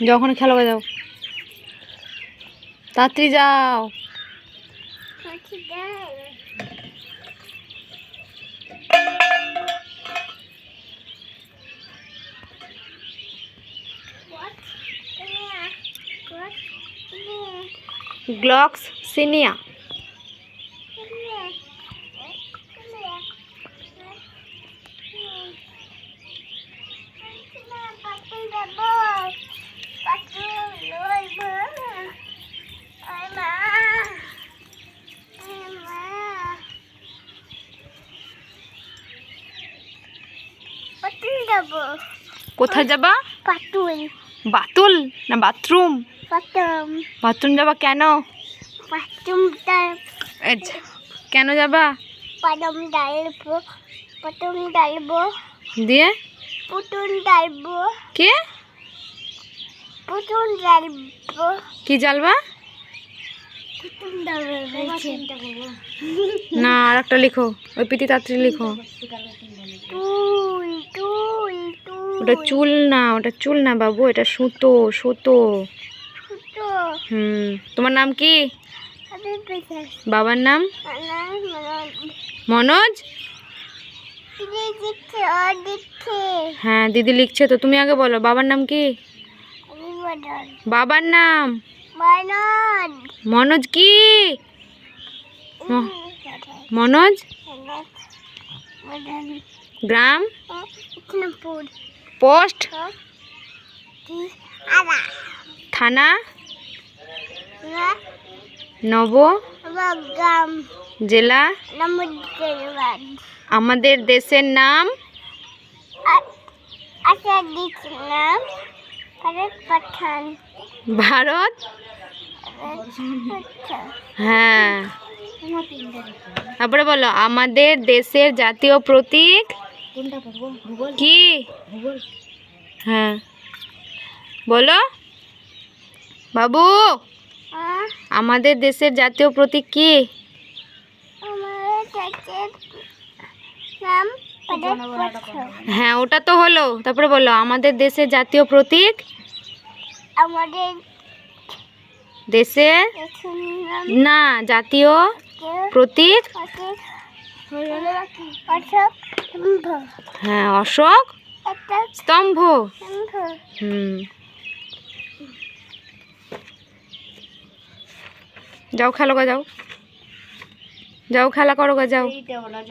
যাও ওখানে খেলো যাও, তাড়াতাড়ি যাও। গ্লক্সিনিয়া। কোথায় যাবা? বাতুল। বাতুল না বাথরুম? বাথরুম। বাথরুম যাবা কেন? বাথরুমটা আচ্ছা, কেন যাবা? বাথরুম ডালবো, বাথরুম ডালবো, দিয়ে পুতুল ডালবো, কে পুতুল ডালবো, কি জ্বালবা? পুতুল ডালবো। না, আর একটা লিখো, ওই পিটি তাড়াতাড়ি লিখো। টুল টুল টুল। ওটা চুল না, ওটা চুল না বাবু, এটা সুতো, সুতো। সুতো। তোমার নাম কি? আমি পেছাস। বাবার নাম? মনোজ। দিদি দিচ্ছে, ও দিচ্ছে। হ্যাঁ, দিদি লিখছে তো, তুমি আগে বলো বাবার নাম কি? আমি মনোজ। বাবার নাম? মনোজ। মনোজ কি? মনোজ। গ্রাম? কৃষ্ণপুর। পোস্ট? আদা। থানা? নব। গ্রাম। জেলা? নমস্কার। আমাদের দেশের নাম? আচ্ছা, দিচ্ছি নাম ভারত পাঠান। ভারত? হ্যাঁ, তারপরে বলো আমাদের দেশের জাতীয় প্রতীক কি? হ্যাঁ বলো বাবু, আমাদের দেশের জাতীয় প্রতীক কি? হ্যাঁ, ওটা তো হলো, তারপরে বলো আমাদের দেশের জাতীয় প্রতীক? আমাদের দেশের না, জাতীয় প্রতীক? হ্যাঁ, অশোক স্তম্ভ। যাও খেলো গা, যাও যাও খেলা করো গা, যাও।